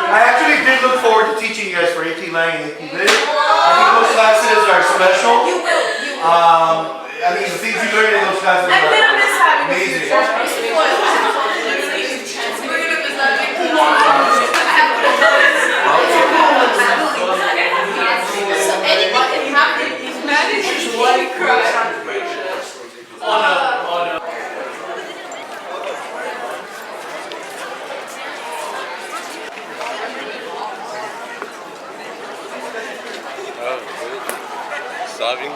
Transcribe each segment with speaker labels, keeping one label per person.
Speaker 1: I actually did look forward to teaching you guys for 18 lang and 18 lit. I think those classes are special. I mean, the things you learn in those classes are amazing.
Speaker 2: So anything can happen. These managers want to cry.
Speaker 3: Starving.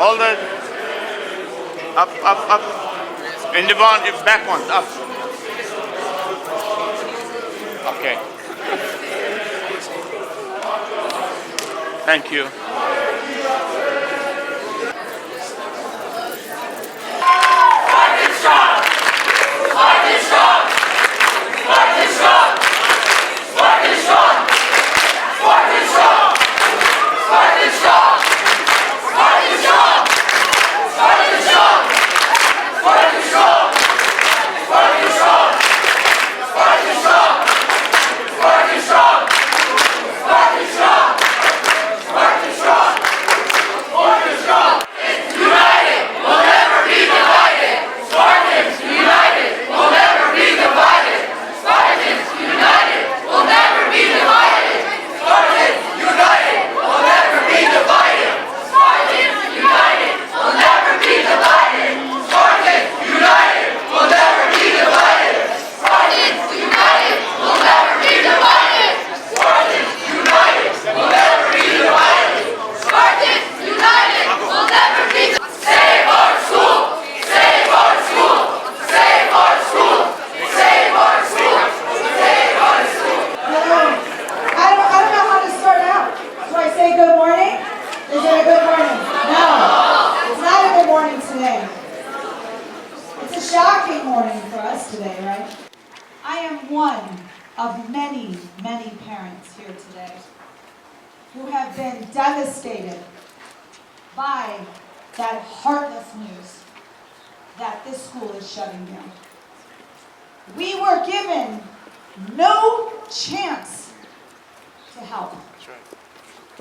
Speaker 4: All the up. In the one, back one, up. Okay. Thank you.
Speaker 5: I am one of many, many parents here today who have been devastated by that heartless news that this school is shutting down. We were given no chance to help.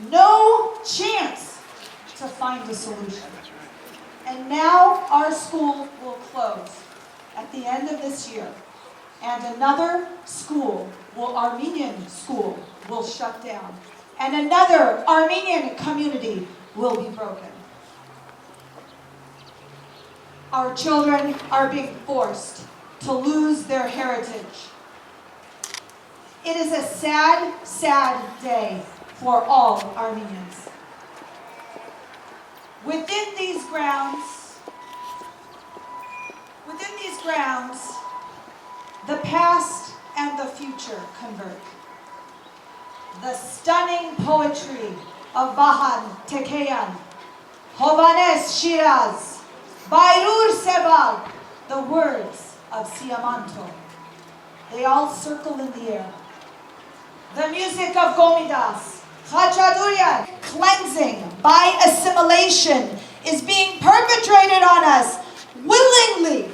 Speaker 5: No chance to find a solution. And now our school will close at the end of this year. And another school, Armenian school, will shut down. And another Armenian community will be broken. Our children are being forced to lose their heritage. It is a sad, sad day for all Armenians. Within these grounds, the past and the future converge. The stunning poetry of Bahan Tekeyan, Hovanes Shiraz, Bayrur Sebal, the words of Siamanto. They all circle in the air. The music of Gomidas, Khachadurian, cleansing by assimilation is being perpetrated on us willingly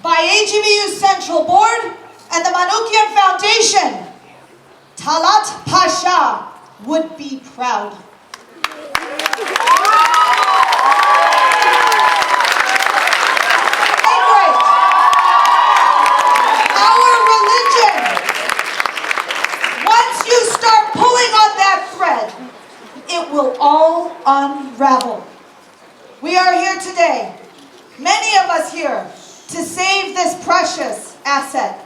Speaker 5: by AGBU Central Board and the Manukian Foundation. Talat Pasha would be proud. Our religion, once you start pulling on that thread, it will all unravel. We are here today, many of us here, to save this precious asset.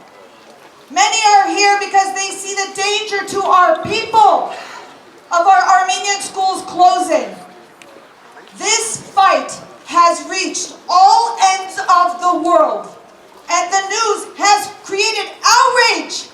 Speaker 5: Many are here because they see the danger to our people of our Armenian schools closing. This fight has reached all ends of the world, and the news has created outrage.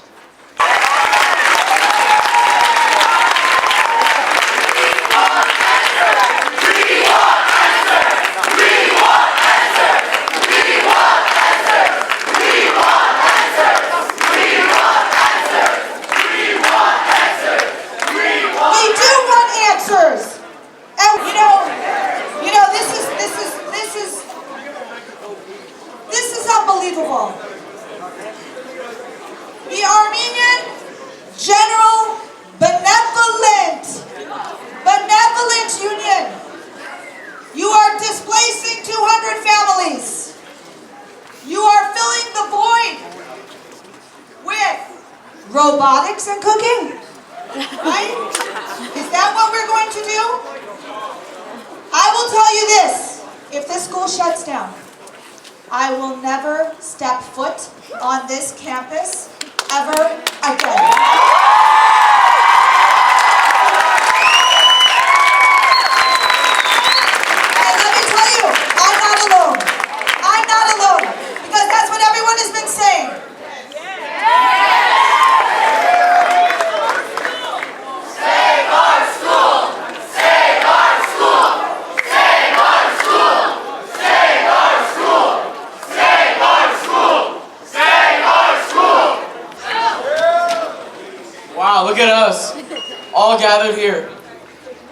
Speaker 5: Unbelievable. The Armenian General Benevolent Union, you are displacing 200 families. You are filling the void with robotics and cooking, right? Is that what we're going to do? I will tell you this, if this school shuts down, I will never step foot on this campus ever again. And let me tell you, I'm not alone. I'm not alone, because that's what everyone has been saying.
Speaker 2: Save our school! Save our school! Save our school! Save our school! Save our school! Save our school!
Speaker 6: Wow, look at us, all gathered here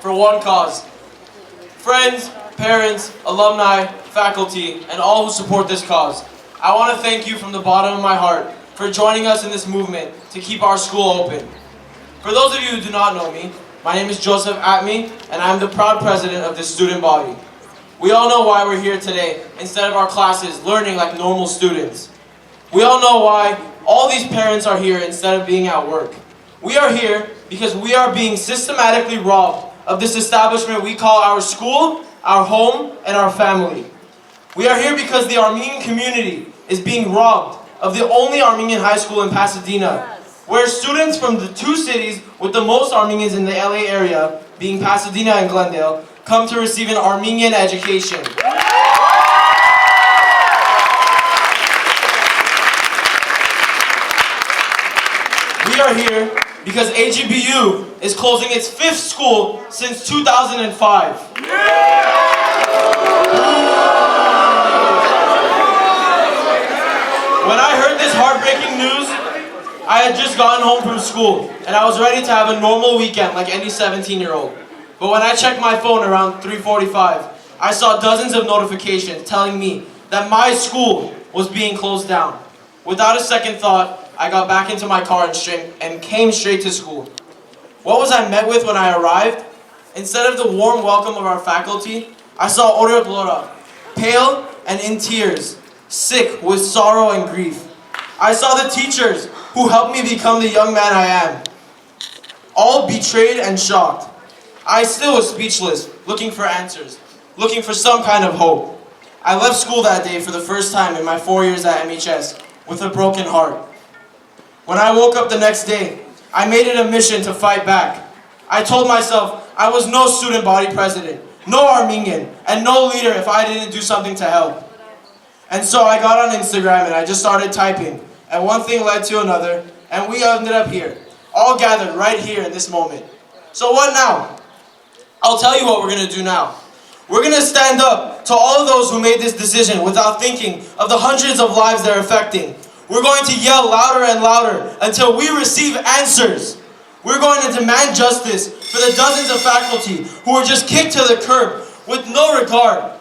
Speaker 6: for one cause. Friends, parents, alumni, faculty, and all who support this cause, I want to thank you from the bottom of my heart for joining us in this movement to keep our school open. For those of you who do not know me, my name is Joseph Atmi, and I'm the proud president of this student body. We all know why we're here today instead of our classes learning like normal students. We all know why all these parents are here instead of being at work. We are here because we are being systematically robbed of this establishment we call our school, our home, and our family. We are here because the Armenian community is being robbed of the only Armenian high school in Pasadena, where students from the two cities with the most Armenians in the LA area, being Pasadena and Glendale, come to receive an Armenian education. We are here because AGBU is closing its 5th school since 2005. When I heard this heartbreaking news, I had just gotten home from school and I was ready to have a normal weekend like any 17-year-old. But when I checked my phone around 3:45, I saw dozens of notifications telling me that my school was being closed down. Without a second thought, I got back into my car and came straight to school. What was I met with when I arrived? Instead of the warm welcome of our faculty, I saw Oriot Lora, pale and in tears, sick with sorrow and grief. I saw the teachers who helped me become the young man I am, all betrayed and shocked. I still was speechless, looking for answers, looking for some kind of hope. I left school that day for the first time in my 4 years at MHS with a broken heart. When I woke up the next day, I made it a mission to fight back. I told myself I was no student body president, no Armenian, and no leader if I didn't do something to help. And so I got on Instagram and I just started typing. And one thing led to another, and we ended up here, all gathered right here in this moment. So what now? I'll tell you what we're going to do now. We're going to stand up to all of those who made this decision without thinking of the hundreds of lives they're affecting. We're going to yell louder and louder until we receive answers. We're going to demand justice for the dozens of faculty who were just kicked to the curb with no regard.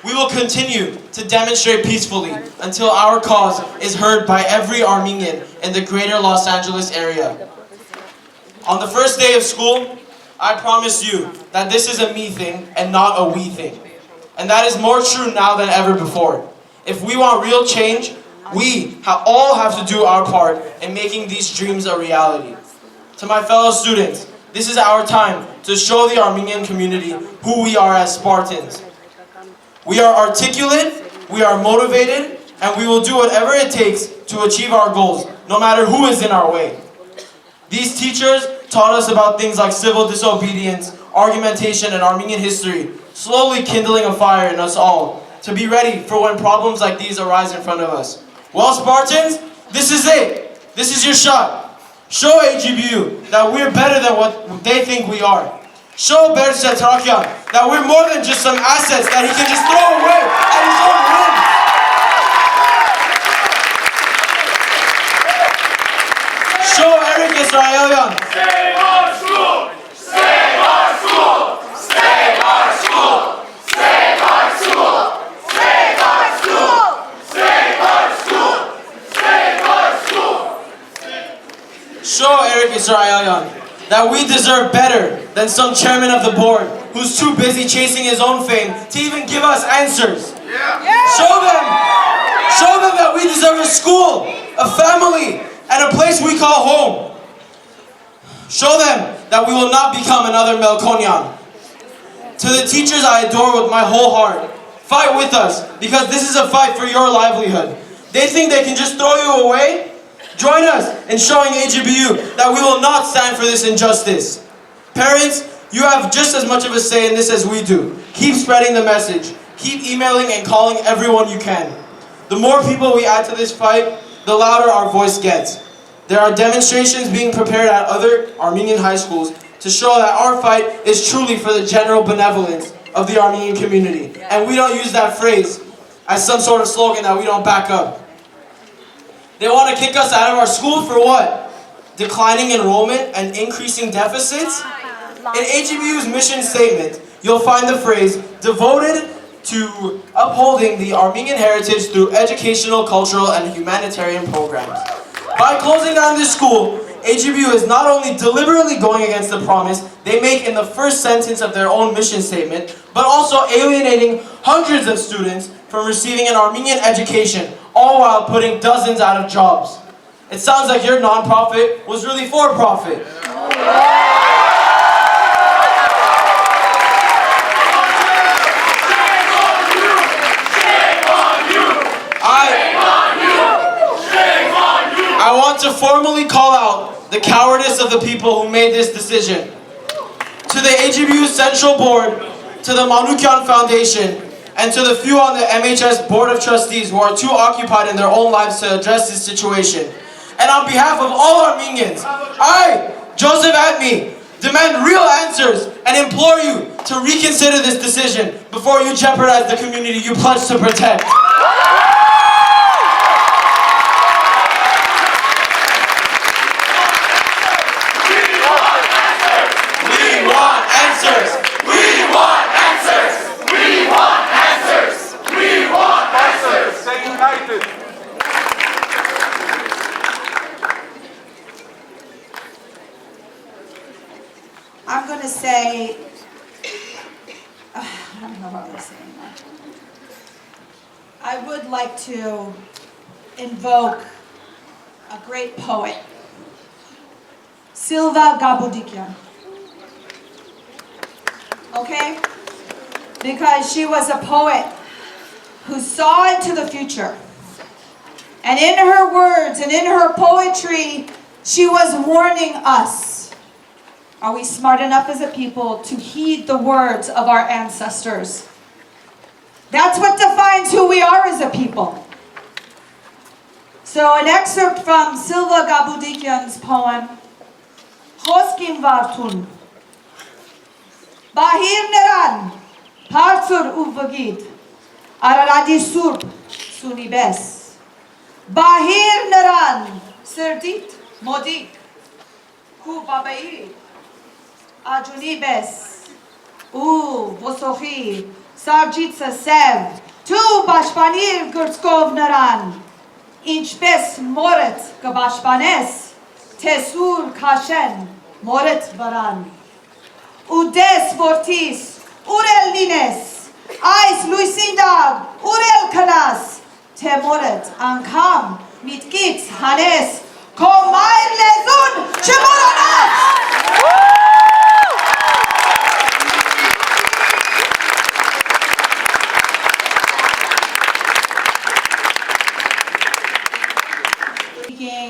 Speaker 6: We will continue to demonstrate peacefully until our cause is heard by every Armenian in the greater Los Angeles area. On the first day of school, I promise you that this is a me thing and not a we thing. And that is more true now than ever before. If we want real change, we all have to do our part in making these dreams a reality. To my fellow students, this is our time to show the Armenian community who we are as Spartans. We are articulate, we are motivated, and we will do whatever it takes to achieve our goals, no matter who is in our way. These teachers taught us about things like civil disobedience, argumentation, and Armenian history, slowly kindling a fire in us all, to be ready for when problems like these arise in front of us. Well, Spartans, this is it. This is your shot. Show AGBU that we're better than what they think we are. Show Ter-Petrosyan that we're more than just some assets that he can just throw away at his own whim. Show Eric Israelian.
Speaker 7: Save our school! Save our school! Save our school! Save our school! Save our school! Save our school! Save our school!
Speaker 6: Show Eric Israelian that we deserve better than some chairman of the board who's too busy chasing his own fame to even give us answers. Show them that we deserve a school, a family, and a place we call home. Show them that we will not become another Melkonian. To the teachers I adore with my whole heart, fight with us, because this is a fight for your livelihood. They think they can just throw you away? Join us in showing AGBU that we will not stand for this injustice. Parents, you have just as much of a say in this as we do. Keep spreading the message. Keep emailing and calling everyone you can. The more people we add to this fight, the louder our voice gets. There are demonstrations being prepared at other Armenian high schools to show that our fight is truly for the general benevolence of the Armenian community. And we don't use that phrase as some sort of slogan that we don't back up. They want to kick us out of our school for what? Declining enrollment and increasing deficits? In AGBU's mission statement, you'll find the phrase, devoted to upholding the Armenian heritage through educational, cultural, and humanitarian programs. By closing down this school, AGBU is not only deliberately going against the promise they make in the first sentence of their own mission statement, but also alienating hundreds of students from receiving an Armenian education, all while putting dozens out of jobs. It sounds like your nonprofit was really for profit. I want to formally call out the cowardice of the people who made this decision. To the AGBU Central Board, to the Manukyan Foundation, and to the few on the MHS Board of Trustees who are too occupied in their own lives to address this situation. And on behalf of all Armenians, I, Joseph Atmi, demand real answers and implore you to reconsider this decision before you jeopardize the community you pledge to protect.
Speaker 5: I'm going to say, I don't know what I'm saying now. I would like to invoke a great poet, Silva Gabudikyan. Okay? Because she was a poet who saw into the future. And in her words and in her poetry, she was warning us, Are we smart enough as a people to heed the words of our ancestors? That's what defines who we are as a people. So an excerpt from Silva Gabudikyan's poem, Hoskim Vartun. Bahir Neran, Partur Uvagid, Araradi Surp, Sunibes. Bahir Neran, Serdit, Modik, Ku Babai, Ajunibes, Vosohi, Sarjitsa Sev, Tu Bashpanir Gurtskov Naran, Inchbes Moret Gabashpanes, Tesur Kashen, Moret Varan, Udes Vortis, Urel Nines, Ais Luisindag, Urel Kanas, Temoret Ankam, Mitkit Hanes, Komair Lezun, Chemoranat!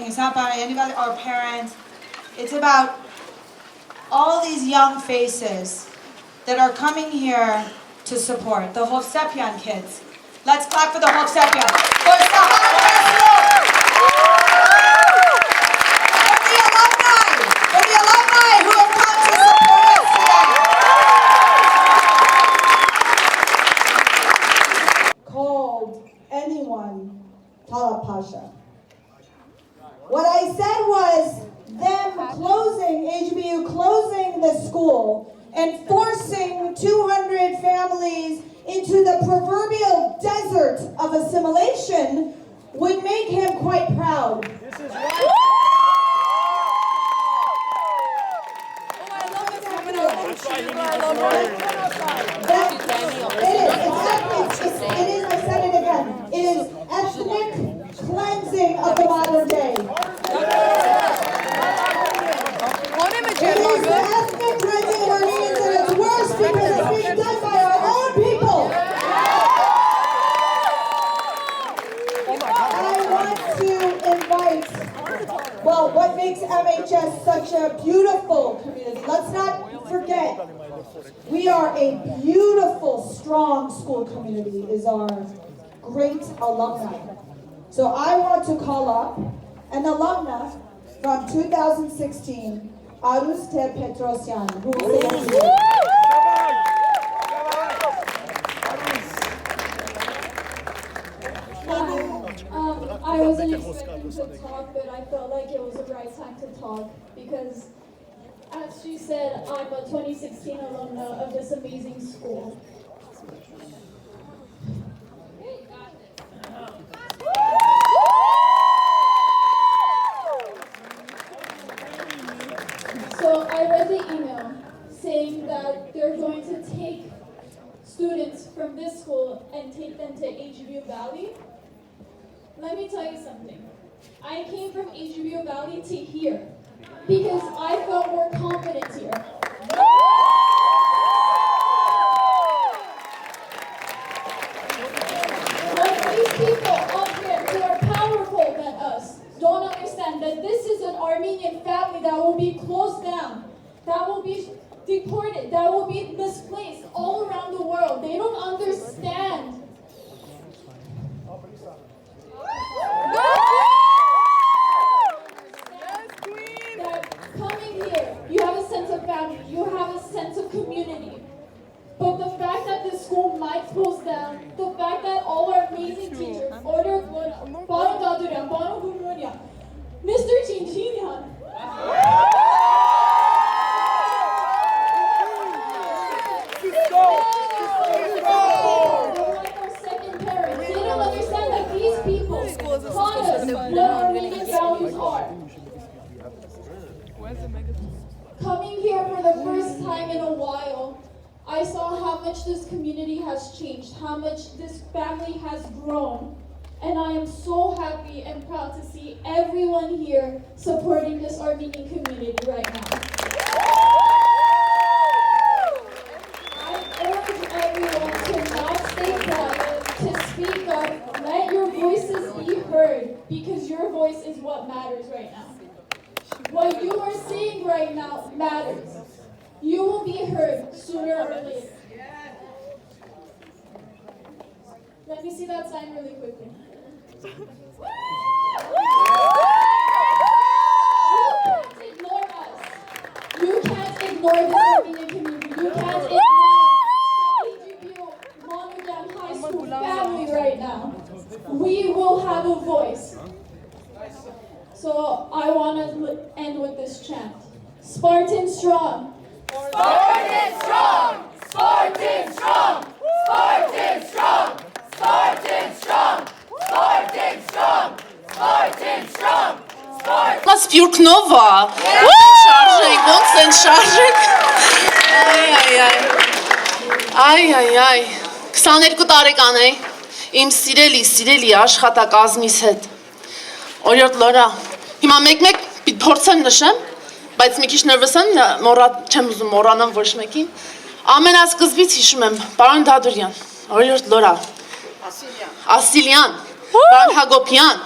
Speaker 5: It's not about anybody or parents. It's about all these young faces that are coming here to support the Hovsepian kids. Let's clap for the Hovsepian. For Sahar Festival. For the alumni who have come to support us today. Called anyone Talab Pasha. What I said was them closing, AGBU closing the school and forcing 200 families into the proverbial desert of assimilation would make him quite proud. This is right. It is, I said it again, it is ethnic cleansing of the modern day. It is ethnic cleansing of Armenians, and it's worse because it's being done by our own people. I want to invite, well, what makes MHS such a beautiful community? Let's not forget, we are a beautiful, strong school community, is our great alumni. So I want to call up an alumna from 2016, Arus Ter-Petrosyan, who will say a few.
Speaker 8: I wasn't expecting to talk, but I felt like it was the right time to talk because, as she said, I'm a 2016 alumna of this amazing school. So I read the email saying that they're going to take students from this school and take them to AGBU Valley. Let me tell you something. I came from AGBU Valley to here because I felt more confident here. But these people up here who are powerful than us don't understand that this is an Armenian family that will be closed down, that will be deported, that will be misplaced all around the world. They don't understand. That coming here, you have a sense of family, you have a sense of community. But the fact that this school might close down, the fact that all our amazing teachers, Mr. Chinchinian, they don't understand that these people taught us what Armenian values are. Coming here for the first time in a while, I saw how much this community has changed, how much this family has grown. And I am so happy and proud to see everyone here supporting this Armenian community right now. I urge everyone to not stay quiet, to speak up, let your voices be heard, because your voice is what matters right now. What you are seeing right now matters. You will be heard sooner or later. Let me see that sign really quickly. You can't ignore this Armenian community. You can't ignore the AGBU Monogam High School family right now. We will have a voice. So I want to end with this chant. Spartan strong.
Speaker 7: Spartan strong! Spartan strong! Spartan strong! Spartan strong! Spartan strong! Spartan strong!
Speaker 2: Սպյուրքնովա։ Շարժեք, ոնց են շարժեք։ Այ, 22 տարեկան է, իմ սիրելի աշխատակազմիս հետ։ Օրյոտ լորա, հիմա մեկ փորձեմ նշեմ, բայց մի քիչ նրվս եմ, չեմ ուզում մոռանամ ոչ մեկին։ Ամենասկզբից հիշում եմ, պարոն Դադուրյան, օրյոտ լորա, Ասիլյան, պարոն Հակոբյան,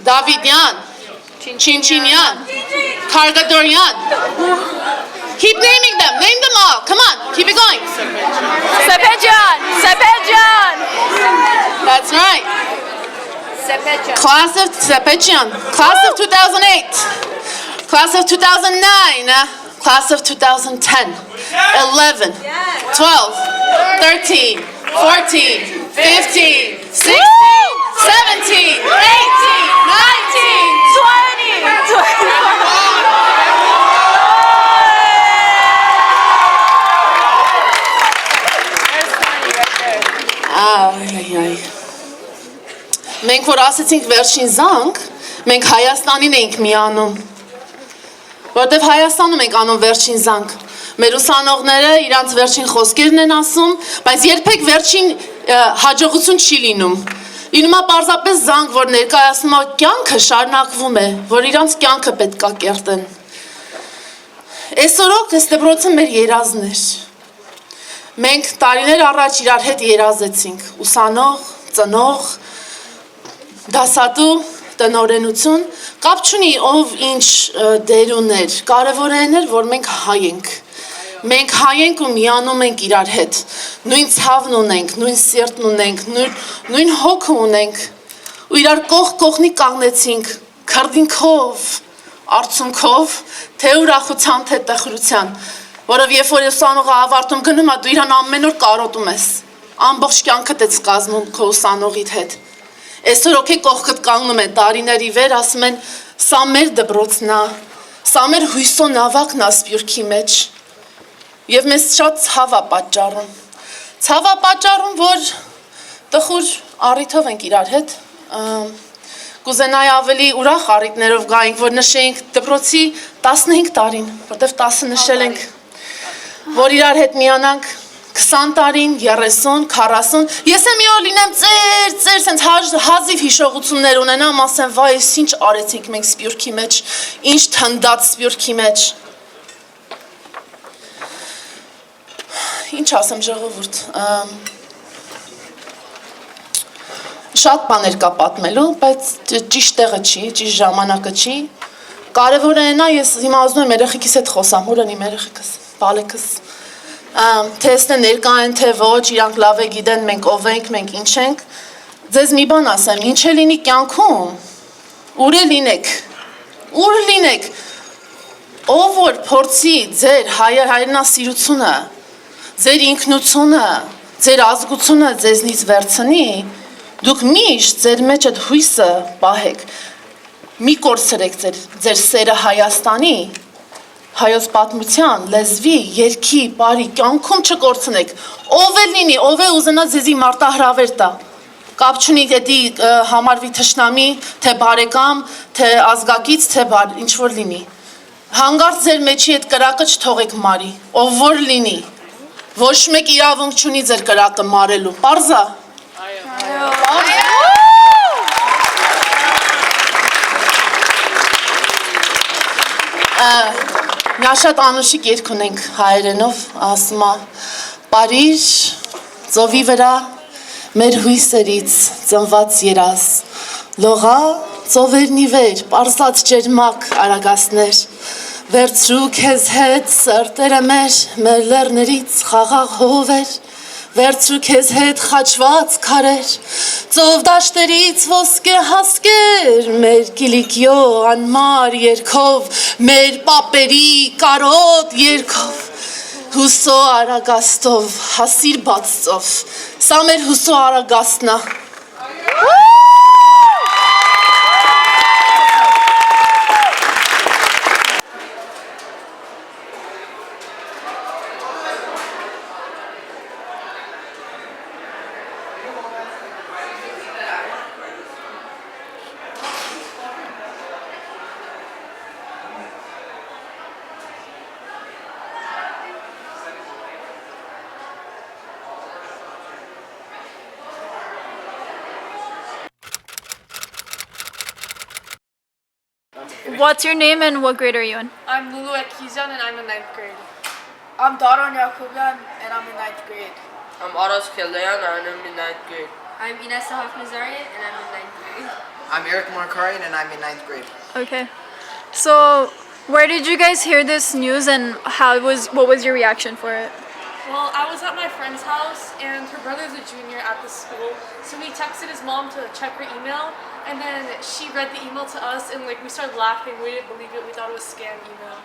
Speaker 2: Դավիդյան, Chinchinian, Kargadorian. Keep naming them. Name them all. Come on. Keep it going.
Speaker 7: Ter-Petrosyan! Ter-Petrosyan!
Speaker 2: That's right. Class of Ter-Petrosyan. Class of 2008. Class of 2009. Class of 2010. 11. 12. 13. 14. 15. 16. 17. 18. 19.
Speaker 7: 20!
Speaker 2: Այ։ Մենք որ ասեցինք վերջին զանգ, մենք Հայաստանին էինք միանում, որտև Հայաստանում ենք անում վերջին զանգ, մեր ուսանողները իրանց վերջին խոսքերն են ասում, բայց երբեք վերջին հաջողություն չի լինում, լինում է պարզապես զանգ, որ ներկայացնում է կյանքը շարունակվում է, որ իրանց կյանքը պետք է կերտեն, այսօրոք այս դպրոցը մեր երազն էր, մենք տարիներ առաջ իրար հետ երազեցինք, ուսանող, ծնող, դասատու, տնօրենություն, կապ չունի ով ինչ դեր ուներ, կարևորն էր, որ մենք հայ ենք ու միանում ենք իրար հետ, նույն ցավն ունենք, նույն սիրտն ունենք, նույն հոգը ունենք ու իրար կողքնի կանգնեցինք քրդինքով, արցունքով, թե ուրախության, թե տխրության, որով երբ որ ուսանողը ավարտում գնում է, դու իրան ամեն օր կարոտում ես, ամբողջ կյանքդ ես կազմում քո ուսանողիդ հետ, այսօր օքե կողքդ կանգնում են տարիների վեր, ասում են, սա մեր դպրոցն է, սա մեր հույսո նավակն է Սփյուռքի մեջ, և մեզ շատ ցավ է պատճառում, որ տխուր առիթով ենք իրար հետ, կուզենայի ավելի ուրախ առիթներով գայինք, որ նշեինք դպրոցի 15 տարին, որտև 10 նշել ենք, որ իրար հետ միանանք 20 տարին, 30, 40, ես եմ մի օր լինեմ ծեր, սենց հազիվ հիշողություններ ունենամ, ասեմ, վայ, ես ինչ արեցինք մենք Սփյուռքի մեջ, ինչ թնդած Սփյուռքի մեջ, ինչ ասեմ ժողովուրդ, շատ բաներ կա պատմելու, բայց ճիշտ տեղը չի, ճիշտ ժամանակը չի, կարևորը նա, ես հիմա ուզում եմ երեխեքիս հետ խոսամ, հուրն իմ երեխեքս, բալեքս, թե ստե ներկա են, թե ոչ, իրանք լավ է գիտեն, մենք ով ենք, մենք ինչ ենք, ձեզ մի բան ասեմ, ինչ է լինի կյանքում, ուր է լինեք, ով որ փորձի ձեր հայրենասիրությունը, ձեր ինքնությունը, ձեր ազգությունը ձեզնից վերցնի, դուք միշտ ձեր մեջ այդ հույսը պահեք, մի կորցրեք ձեր սերը Հայաստանի, հայոց պատմության, լեզվի, երգի, բարի, կյանքում չկորցնեք, ով է լինի, ով է ուզենա ձեզի մարտահրավեր տա, կապ չունի դետի համարվի թշնամի, թե բարեկամ, թե ազգակից, թե ինչ որ լինի, հանգարց ձեր մեջի այդ կրակը չթողեք մարի, ով որ լինի, ոչ մեկ իրավունք չունի ձեր կրակը մարելու, պարզա, Նա շատ անուշիկ երգ ունենք հայերենով, ասում է, Պարիր, ծովի վրա, մեր հույսերից ծնված երազ, լողա, ծովերնի վեր, պարզած ջերմակ արագասներ, Վերցրու քեզ հետ սրտերը մեր լեռներից խաղաղ հովեր, վերցրու քեզ հետ խաչված քարեր, ծով դաշտերից ոսկե հասկեր, մեր կիլիկյո անմար երգով, մեր պապերի կարոտ երգով, հուսո արագաստով, հասիր բաց ծով, սա մեր հուսո արագաստն է։
Speaker 9: What's your name and what grade are you in?
Speaker 10: I'm Lulu Ekizan and I'm in 9th grade. I'm Daron Yakubian and I'm in 9th grade.
Speaker 11: I'm Aras Keleyan and I'm in 9th grade.
Speaker 12: I'm Ines Hafnazarian and I'm in 9th grade.
Speaker 13: I'm Eric Markarian and I'm in 9th grade.
Speaker 9: Okay. So, where did you guys hear this news and what was your reaction for it?
Speaker 10: Well, I was at my friend's house and her brother's a junior at the school. So we texted his mom to check her email and then she read the email to us and like we started laughing. We didn't believe it. We thought it was a scam email.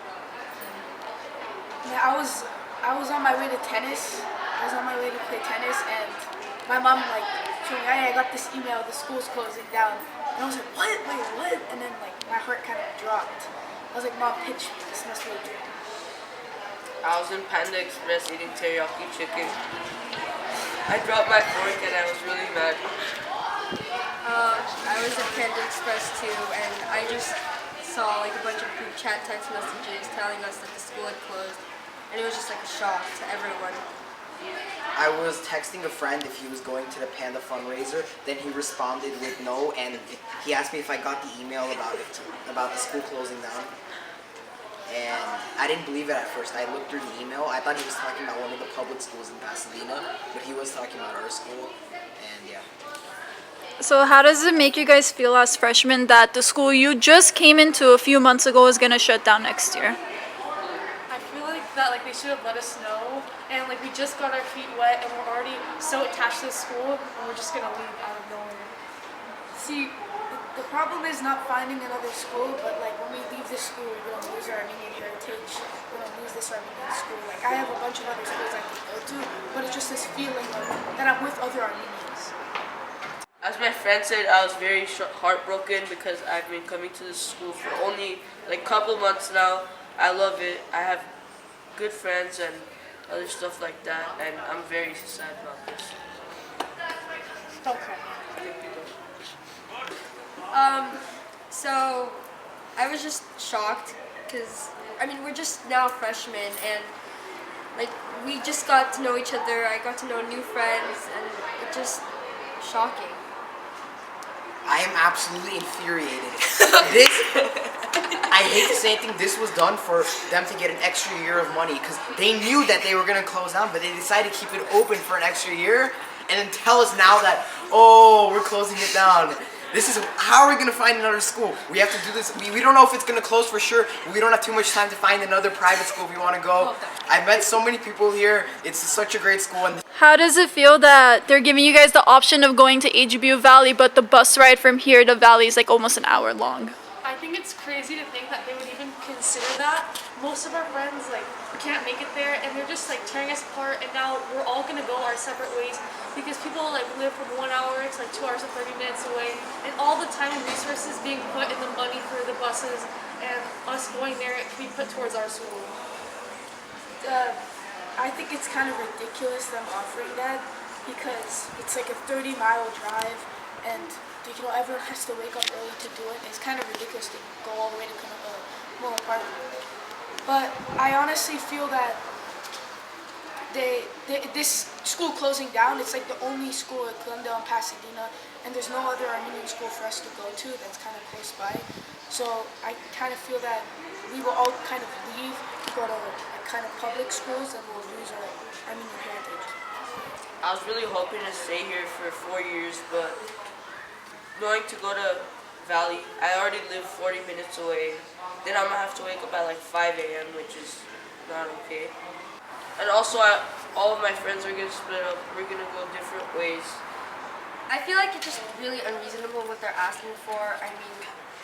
Speaker 10: Yeah, I was on my way to tennis. I was on my way to play tennis and my mom like told me, hey, I got this email, the school's closing down. And I was like, what? Wait, what? And then like my heart kind of dropped. I was like, Mom, pitch me. This must be a dream.
Speaker 11: I was in Panda Express eating teriyaki chicken. I dropped my fork and I was really mad.
Speaker 12: I was at Panda Express too, and I just saw like a bunch of group chat text messages telling us that the school had closed, and it was just like a shock to everyone.
Speaker 13: I was texting a friend if he was going to the Panda fundraiser, then he responded with no, and he asked me if I got the email about the school closing down. And I didn't believe it at first. I looked through the email. I thought he was talking about one of the public schools in Pasadena, but he was talking about our school, and yeah.
Speaker 9: So how does it make you guys feel as freshmen that the school you just came into a few months ago is gonna shut down next year?
Speaker 10: I feel like that they should have let us know and like we just got our feet wet and we're already so attached to the school and we're just gonna leave out of nowhere. See, the problem is not finding another school, but like when we leave this school, we're gonna lose our Armenian heritage. We're gonna lose this Armenian school. Like I have a bunch of other schools I could go to, but it's just this feeling of that I'm with other Armenians.
Speaker 11: As my friend said, I was very heartbroken because I've been coming to this school for only like a couple months now. I love it. I have good friends and other stuff like that, and I'm very sad about this.
Speaker 10: Don't cry.
Speaker 12: So I was just shocked because I mean we're just now freshmen and like we just got to know each other. I got to know new friends and it's just shocking.
Speaker 13: I am absolutely infuriated. I hate to say anything, this was done for them to get an extra year of money because they knew that they were going to close down, but they decided to keep it open for an extra year and then tell us now that, oh, we're closing it down. How are we going to find another school? We have to do this. We don't know if it's going to close for sure. We don't have too much time to find another private school if we want to go. I've met so many people here. It's such a great school. And
Speaker 9: How does it feel that they're giving you guys the option of going to AGBU Valley, but the bus ride from here to Valley is like almost an hour long?
Speaker 10: I think it's crazy to think that they would even consider that. Most of our friends can't make it there and they're just tearing us apart, and now we're all gonna go our separate ways because people live from 1 hour to 2 hours and 30 minutes away, and all the time and resources being put in the money for the buses and us going there can be put towards our school. I think it's kind of ridiculous them offering that because it's like a 30-mile drive and everyone has to wake up early to do it. It's kind of ridiculous to go all the way to Miller Park. But I honestly feel that this school closing down, it's like the only school at Glendale and Pasadena, and there's no other Armenian school for us to go to that's kind of close by. So I kind of feel that we will all kind of leave to go to kind of public schools and we'll lose our Armenian heritage.
Speaker 11: I was really hoping to stay here for 4 years, but going to go to Valley. I already live 40 minutes away. Then I'm gonna have to wake up at like 5 a.m., which is not okay. And also, all of my friends are gonna split up. We're gonna go different ways.
Speaker 12: I feel like it's just really unreasonable what they're asking for. I mean,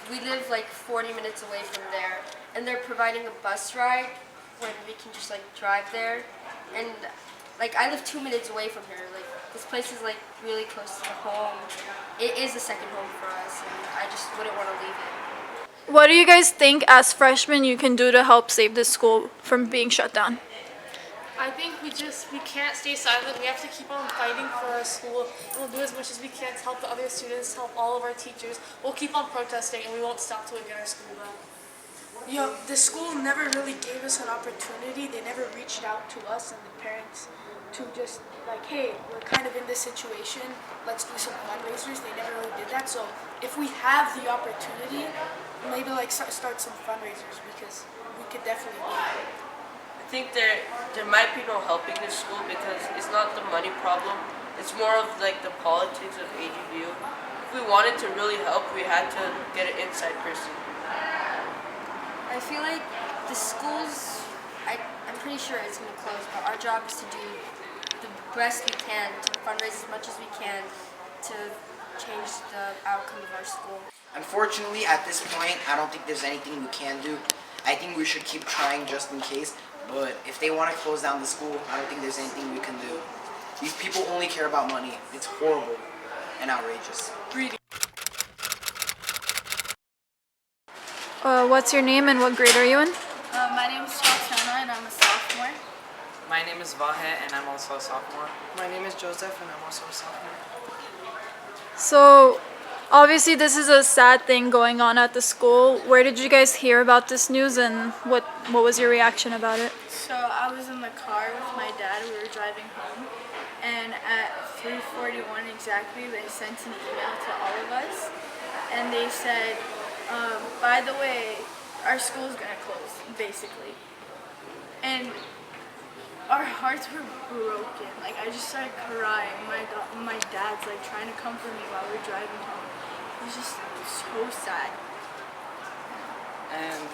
Speaker 12: we live like 40 minutes away from there, and they're providing a bus ride when we can just like drive there. And like I live 2 minutes away from here. Like this place is like really close to home. It is a second home for us, and I just wouldn't want to leave it.
Speaker 9: What do you guys think as freshmen you can do to help save this school from being shut down?
Speaker 10: I think we can't stay silent. We have to keep on fighting for our school. We'll do as much as we can to help the other students, help all of our teachers. We'll keep on protesting and we won't stop till we get our school back. The school never really gave us an opportunity. They never reached out to us and the parents to just like, hey, we're kind of in this situation. Let's do some fundraisers. They never really did that. So if we have the opportunity, maybe like start some fundraisers because we could definitely do it.
Speaker 11: I think there might be no helping this school because it's not the money problem. It's more of like the politics of AGBU. If we wanted to really help, we had to get an inside person.
Speaker 12: I feel like the schools, I'm pretty sure it's going to close, but our job is to do the best we can, to fundraise as much as we can to change the outcome of our school.
Speaker 13: Unfortunately, at this point, I don't think there's anything we can do. I think we should keep trying just in case. But if they want to close down the school, I don't think there's anything we can do. These people only care about money. It's horrible and outrageous.
Speaker 9: What's your name and what grade are you in?
Speaker 14: My name is Ter-Petrosyan and I'm a sophomore.
Speaker 15: My name is Vahe and I'm also a sophomore.
Speaker 6: My name is Joseph and I'm also a sophomore.
Speaker 9: So, obviously this is a sad thing going on at the school. Where did you guys hear about this news and what was your reaction about it?
Speaker 14: So I was in the car with my dad. We were driving home, and at 3:41 exactly, they sent an email to all of us, and they said, by the way, our school's gonna close, basically. And our hearts were broken. Like I just started crying. My dad's like trying to comfort me while we're driving home. It was just so sad.
Speaker 15: And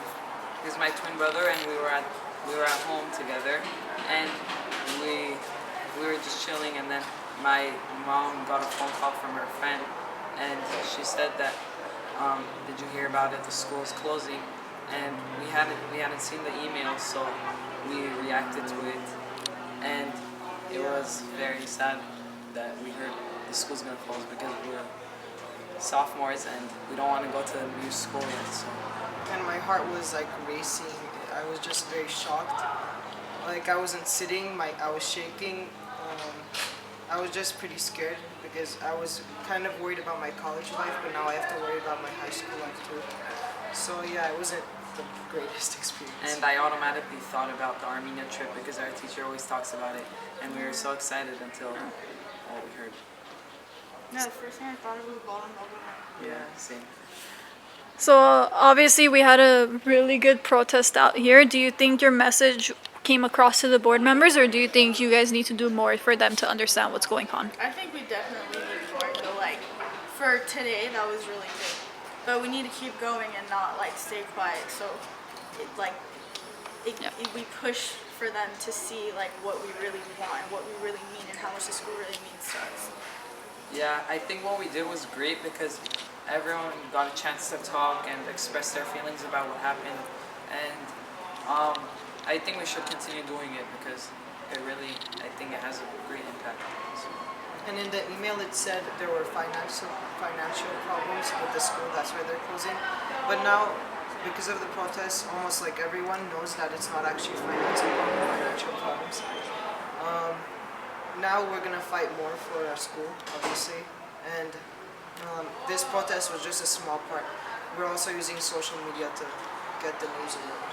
Speaker 15: he's my twin brother, and we were at home together, and we were just chilling, and then my mom got a phone call from her friend, and she said that did you hear about it? The school's closing, and we hadn't seen the email, so we reacted to it, and it was very sad that we heard the school's gonna close because we're sophomores and we don't want to go to a new school yet. So.
Speaker 6: And my heart was like racing. I was just very shocked. Like I wasn't sitting, I was shaking. I was just pretty scared because I was kind of worried about my college life, but now I have to worry about my high school life too. So yeah, it wasn't the greatest experience.
Speaker 15: And I automatically thought about the Armenia trip because our teacher always talks about it, and we were so excited until what we heard.
Speaker 14: No, the first thing I thought of was volleyball.
Speaker 15: Yeah, same.
Speaker 9: So obviously we had a really good protest out here. Do you think your message came across to the board members, or do you think you guys need to do more for them to understand what's going on?
Speaker 14: I think we definitely need more, but like for today that was really good. But we need to keep going and not like stay quiet. So we push for them to see like what we really want, what we really mean, and how much the school really means to us.
Speaker 15: Yeah, I think what we did was great because everyone got a chance to talk and express their feelings about what happened, and I think we should continue doing it because I think it has a great impact. So.
Speaker 6: And in the email it said there were financial problems with the school, that's why they're closing. But now, because of the protests, almost like everyone knows that it's not actually financial problems. Now we're gonna fight more for our school, obviously, and this protest was just a small part. We're also using social media to get the news around.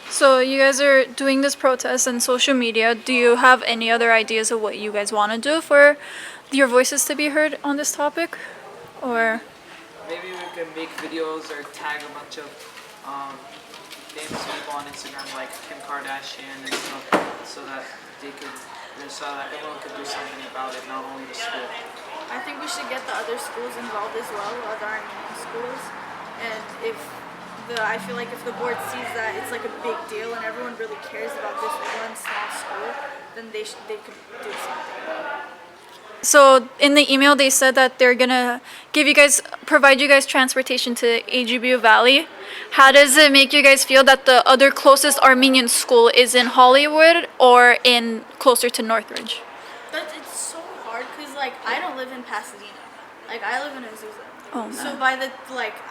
Speaker 9: So you guys are doing this protest on social media. Do you have any other ideas of what you guys want to do for your voices to be heard on this topic? Or
Speaker 15: maybe we could make videos or tag a bunch of famous people on Instagram like Kim Kardashian and stuff, so that everyone could do something about it, not only the school.
Speaker 14: I think we should get the other schools involved as well, other Armenian schools. And I feel like if the board sees that it's like a big deal and everyone really cares about this one small school, then they could do something about it.
Speaker 9: So in the email they said that they're gonna provide you guys transportation to AGBU Valley. How does it make you guys feel that the other closest Armenian school is in Hollywood or in closer to Northridge?
Speaker 14: It's so hard because like I don't live in Pasadena, like I live in Azusa.
Speaker 9: Oh,
Speaker 14: so
Speaker 9: man.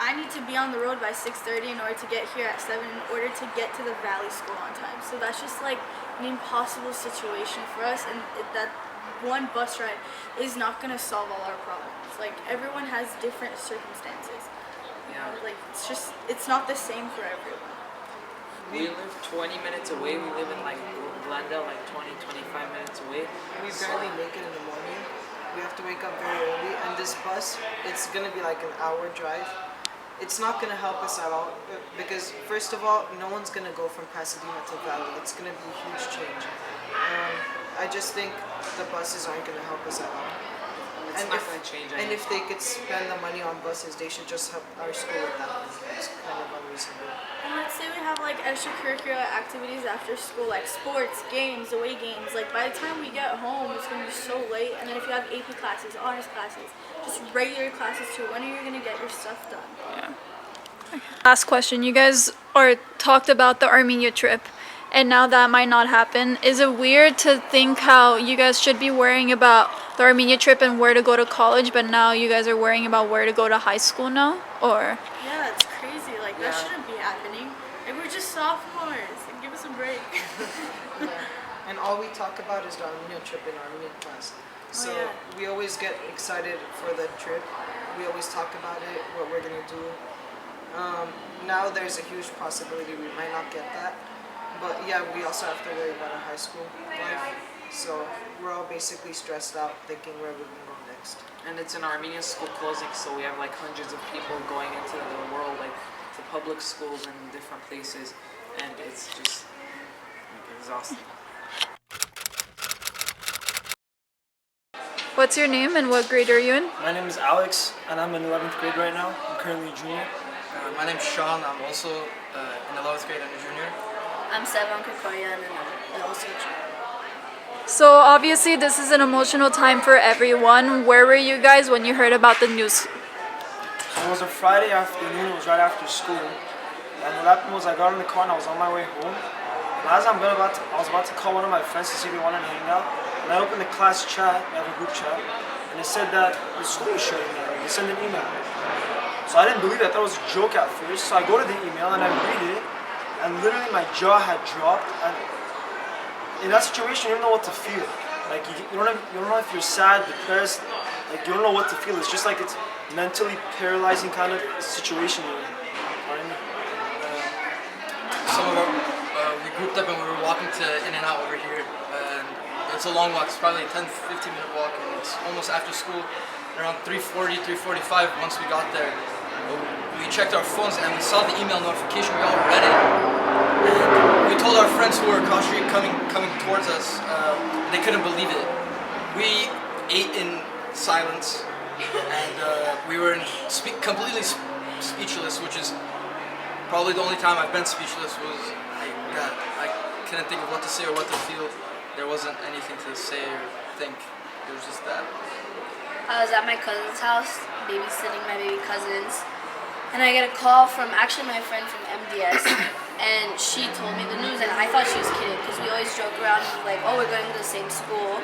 Speaker 14: I need to be on the road by 6:30 in order to get here at 7 in order to get to the Valley School on time. So that's just like an impossible situation for us, and that one bus ride is not gonna solve all our problems. Like everyone has different circumstances. You know, like it's not the same for everyone.
Speaker 15: We live 20 minutes away. We live in like Glendale, like 20-25 minutes away.
Speaker 16: We barely make it in the morning. We have to wake up very early, and this bus, it's gonna be like an hour drive. It's not gonna help us at all because first of all, no one's gonna go from Pasadena to Valley. It's gonna be a huge change. I just think the buses aren't gonna help us at all.
Speaker 15: It's not gonna change anything.
Speaker 16: And if they could spend the money on buses, they should just help our school with that. It's kind of unreasonable.
Speaker 14: And let's say we have like extracurricular activities after school, like sports, games, away games. Like by the time we get home, it's gonna be so late. And then if you have AP classes, honors classes, just regular classes too, when are you gonna get your stuff done?
Speaker 9: Yeah. Last question. You guys talked about the Armenia trip, and now that might not happen. Is it weird to think how you guys should be worrying about the Armenia trip and where to go to college, but now you guys are worrying about where to go to high school now? Or
Speaker 14: Yeah, it's crazy. Like that shouldn't be happening. Like we're just sophomores. Like, give us a break.
Speaker 16: And all we talk about is the Armenian trip in Armenian class. So we always get excited for the trip. We always talk about it, what we're gonna do. Now there's a huge possibility we might not get that. But yeah, we also have to worry about our high school life. So we're all basically stressed out thinking where we're gonna go next.
Speaker 15: And it's an Armenian school closing, so we have like hundreds of people going into the world, like to public schools and different places, and it's just like, exhausting.
Speaker 9: what's your name and what grade are you in?
Speaker 17: My name is Alex, and I'm in 11th grade right now. I'm currently a junior.
Speaker 18: My name's Sean. I'm also in 11th grade and a junior.
Speaker 19: I'm Sevan Kokoyan, and I'm also a junior.
Speaker 9: So obviously this is an emotional time for everyone. Where were you guys when you heard about the news?
Speaker 17: It was a Friday afternoon. It was right after school. And what happened was I got in the car and I was on my way home. And as I was about to call one of my friends to see if they wanted to hang out. And I opened the class chat, we have a group chat, and it said that the school was shutting down. They sent an email. So I didn't believe it. I thought it was a joke at first. So I go to the email and I read it, and literally my jaw had dropped. And in that situation, you don't know what to feel. Like you don't know if you're sad, depressed. Like you don't know what to feel. It's just like it's mentally paralyzing kind of situation you're in.
Speaker 18: Some of we grouped up and we were walking to In-N-Out over here. And it's a long walk. It's probably a 10-15 minute walk, and it's almost after school. Around 3:40, 3:45. Once we got there, we checked our phones and we saw the email notification. We all read it. And we told our friends who were across the street coming towards us. They couldn't believe it. We ate in silence, and we were completely speechless, which is probably the only time I've been speechless. Was that I couldn't think of what to say or what to feel. There wasn't anything to say or think. It was just that.
Speaker 19: I was at my cousin's house, babysitting my baby cousins, and I get a call from actually my friend from MDS, and she told me the news, and I thought she was kidding because we always joke around like, oh, we're going to the same school.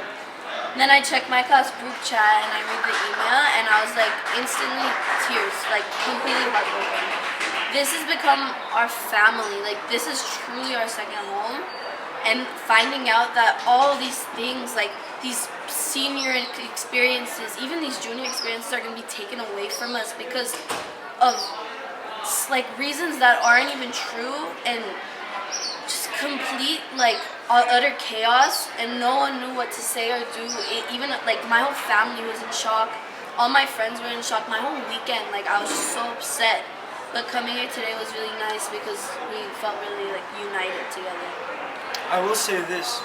Speaker 19: And then I checked my class group chat and I read the email, and I was like instantly tears, like completely heartbroken. This has become our family. Like this is truly our second home, and finding out that all these things, like these senior experiences, even these junior experiences, are going to be taken away from us because of like reasons that aren't even true, and just complete like utter chaos, and no one knew what to say or do. Even like my whole family was in shock. All my friends were in shock. My whole weekend, like I was just so upset. But coming here today was really nice because we felt really like united together.
Speaker 17: I will say this,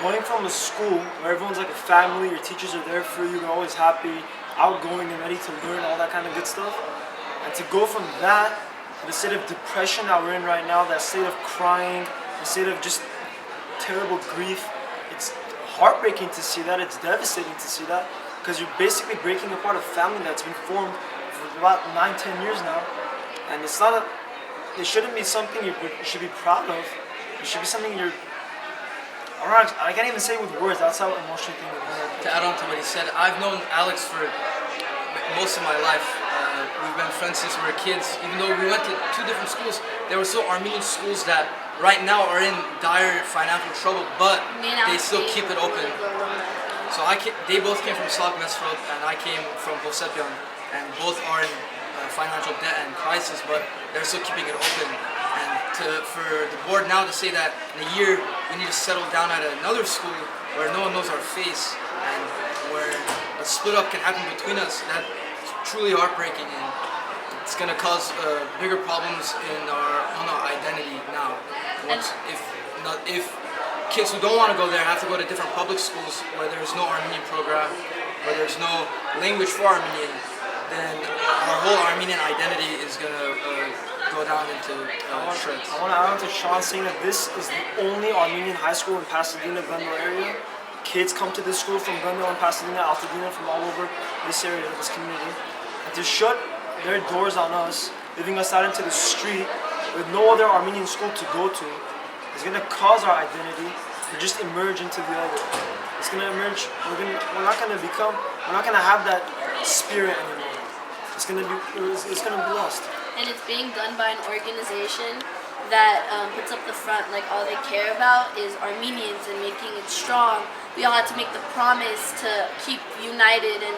Speaker 17: going from a school where everyone's like a family, your teachers are there for you, they're always happy, outgoing and ready to learn, all that kind of good stuff. And to go from that to the state of depression that we're in right now, that state of crying, the state of just terrible grief, it's heartbreaking to see that, it's devastating to see that, because you're basically breaking apart a family that's been formed for about 9-10 years now. And it's not it shouldn't be something you should be proud of. It should be something I can't even say it with words, that's how emotional thing it is.
Speaker 18: To add on to what he said, I've known Alex for most of my life. We've been friends since we were kids. Even though we went to 2 different schools, there were still Armenian schools that right now are in dire financial trouble, but they still keep it open. So they both came from Salak Mesrod, and I came from Ter-Petrosyan, and both are in financial debt and crisis, but they're still keeping it open. And for the board now to say that in a year we need to settle down at another school where no one knows our face and where a split up can happen between us, that's truly heartbreaking, and it's going to cause bigger problems on our identity now. If kids who don't want to go there have to go to different public schools where there's no Armenian program, where there's no language for Armenian, then our whole Armenian identity is going to go down into shreds.
Speaker 17: I want to add on to Sean saying that this is the only Armenian high school in Pasadena, Glendale area. Kids come to this school from Glendale and Pasadena, Altadena, from all over this area, this community. And to shut their doors on us, leaving us out into the street with no other Armenian school to go to, is going to cause our identity to just emerge into the other. It's going to emerge, we're not going to have that spirit anymore. It's going to be lost.
Speaker 19: And it's being done by an organization that puts up the front, like all they care about is Armenians and making it strong. We all had to make the promise to keep united and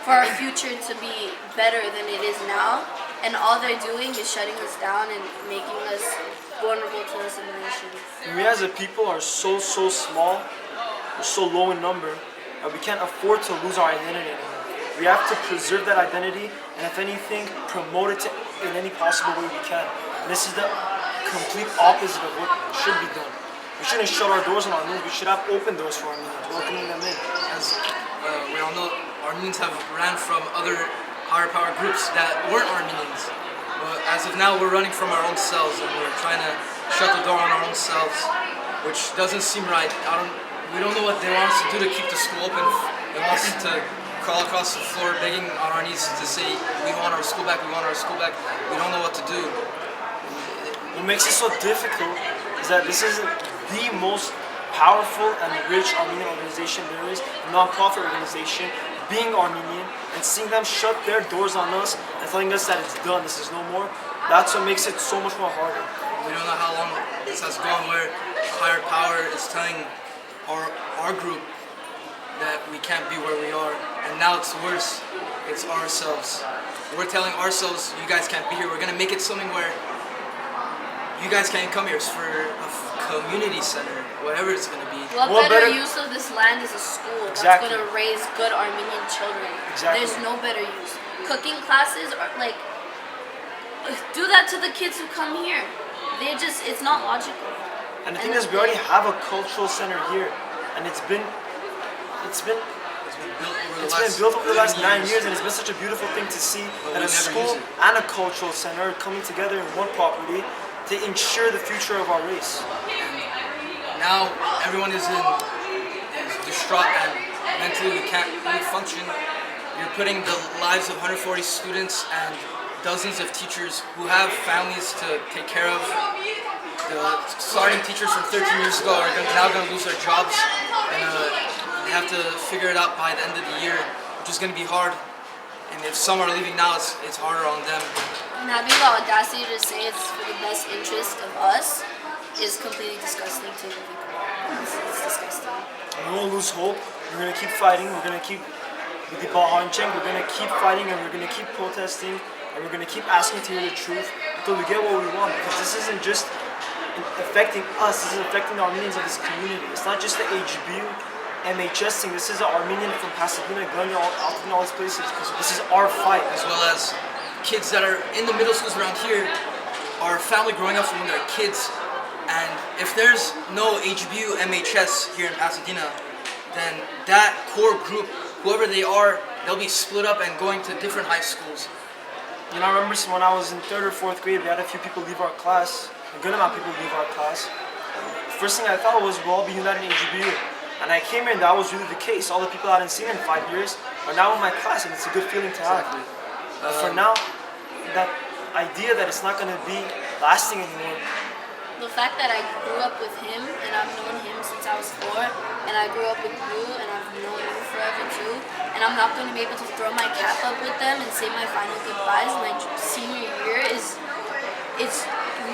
Speaker 19: for our future to be better than it is now. And all they're doing is shutting us down and making us vulnerable to assimilation.
Speaker 17: We as a people are so small, we're so low in number, that we can't afford to lose our identity anymore. We have to preserve that identity, and if anything, promote it in any possible way we can. And this is the complete opposite of what should be done. We shouldn't shut our doors on Armenians, we should have open doors for Armenians, welcoming them in.
Speaker 18: As we all know, Armenians have ran from other higher power groups that weren't Armenians. But as of now, we're running from our own selves, and we're trying to shut the door on our own selves, which doesn't seem right. We don't know what they want us to do to keep the school open. They want us to crawl across the floor begging on our knees to say, we want our school back, we want our school back. We don't know what to do.
Speaker 17: What makes it so difficult is that this is the most powerful and rich Armenian organization there is, a non-profit organization, being Armenian, and seeing them shut their doors on us and telling us that it's done, this is no more, that's what makes it so much more harder.
Speaker 18: We don't know how long this has gone where higher power is telling our group that we can't be where we are, and now it's worse, it's ourselves. We're telling ourselves, you guys can't be here, we're gonna make it something where you guys can't come here, it's for a community center, whatever it's gonna be.
Speaker 19: What better use of this land is a school that's gonna raise good Armenian children. There's no better use. Cooking classes are like, do that to the kids who come here. It's not logical.
Speaker 17: And the thing is, we already have a cultural center here, and it's been built over the last 9 years, and it's been such a beautiful thing to see that a school and a cultural center are coming together in one property to ensure the future of our race.
Speaker 18: And now everyone is distraught and mentally we can't really function. You're putting the lives of 140 students and dozens of teachers who have families to take care of. The starting teachers from 13 years ago are now going to lose their jobs, and they have to figure it out by the end of the year, which is going to be hard. And if some are leaving now, it's harder on them.
Speaker 19: And having the audacity to say it's for the best interest of us is completely disgusting to the people. It's disgusting.
Speaker 17: We won't lose hope. We're going to keep fighting. We're going to keep with the Bahancheng. We're going to keep fighting, and we're going to keep protesting, and we're going to keep asking to hear the truth until we get what we want. Because this isn't just affecting us, this is affecting the Armenians of this community. It's not just the AGBU, MHS thing, this is an Armenian from Pasadena, Glendale, all these places. This is our fight.
Speaker 18: As well as kids that are in the middle schools around here, our family growing up from when they're kids, and if there's no AGBU, MHS here in Pasadena, then that core group, whoever they are, they'll be split up and going to different high schools.
Speaker 17: You know, I remember when I was in 3rd or 4th grade, we had a few people leave our class, a good amount of people leave our class. The first thing I thought was we'll all be united in AGBU. And I came here and that was really the case. All the people I hadn't seen in 5 years are now in my class, and it's a good feeling to have. But for now, that idea that it's not going to be lasting anymore.
Speaker 19: The fact that I grew up with him, and I've known him since I was 4, and I grew up with you, and I've known you forever too, and I'm not going to be able to throw my cap up with them and say my final goodbyes my senior year it's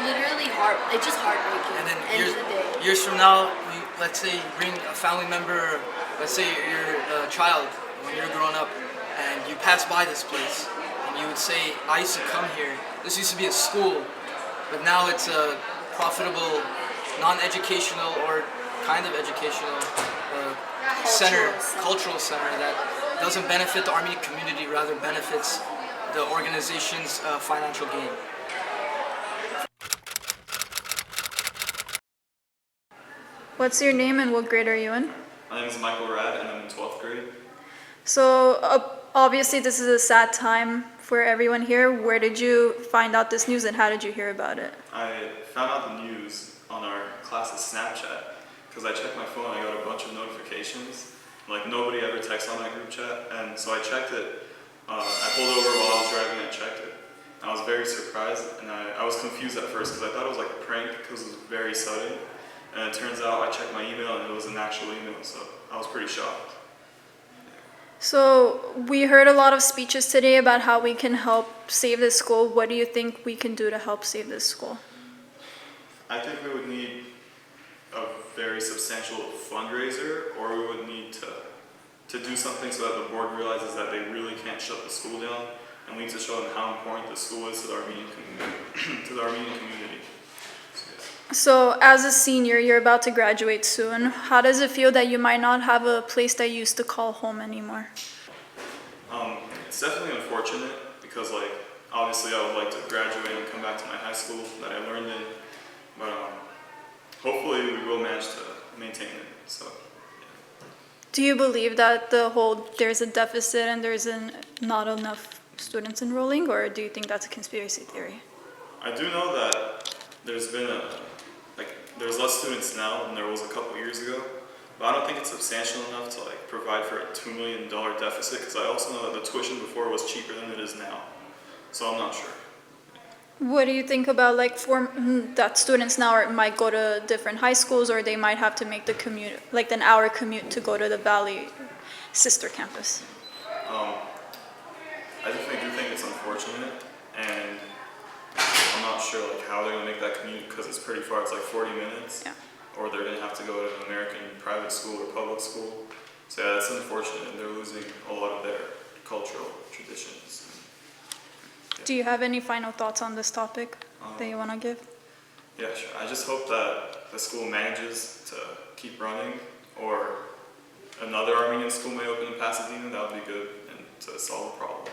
Speaker 19: literally it's just heartbreaking.
Speaker 18: And then
Speaker 19: end of the day.
Speaker 18: years from now, let's say you bring a family member, let's say you're a child when you're growing up, and you pass by this place, and you would say, I used to come here. This used to be a school, but now it's a profitable, non-educational or kind of educational cultural center that doesn't benefit the Armenian community, rather benefits the organization's financial gain.
Speaker 9: What's your name and what grade are you in?
Speaker 3: My name is Michael Rad and I'm in 12th grade.
Speaker 9: So obviously this is a sad time for everyone here. Where did you find out this news and how did you hear about it?
Speaker 3: I found out the news on our class's Snapchat because I checked my phone and I got a bunch of notifications. Like nobody ever texts on that group chat, and so I checked it. I pulled over while I was driving and checked it. I was very surprised and I was confused at first because I thought it was like a prank because it was very sudden. And it turns out I checked my email and it was an actual email, so I was pretty shocked.
Speaker 9: So we heard a lot of speeches today about how we can help save this school. What do you think we can do to help save this school?
Speaker 3: I think we would need a very substantial fundraiser, or we would need to do something so that the board realizes that they really can't shut the school down, and we need to show them how important the school is to the Armenian community.
Speaker 9: So as a senior, you're about to graduate soon. How does it feel that you might not have a place that you used to call home anymore?
Speaker 3: It's definitely unfortunate because, like, obviously I would like to graduate and come back to my high school that I learned in, but hopefully we will manage to maintain it. So.
Speaker 9: Do you believe that there's a deficit and there's not enough students enrolling, or do you think that's a conspiracy theory?
Speaker 3: I do know that there's less students now than there was a couple years ago, but I don't think it's substantial enough to provide for a $2 million deficit, because I also know that the tuition before was cheaper than it is now, so I'm not sure.
Speaker 9: What do you think about that students now might go to different high schools, or they might have to make the commute, like an hour commute to go to the Valley sister campus?
Speaker 3: I definitely do think it's unfortunate, and I'm not sure how they're going to make that commute because it's pretty far. It's like 40 minutes, or they're going to have to go to an American private school or public school. So yeah, that's unfortunate, and they're losing a lot of their cultural traditions.
Speaker 9: Do you have any final thoughts on this topic that you want to give?
Speaker 3: Yeah, sure. I just hope that the school manages to keep running, or another Armenian school may open in Pasadena. That would be good, and to solve the problem.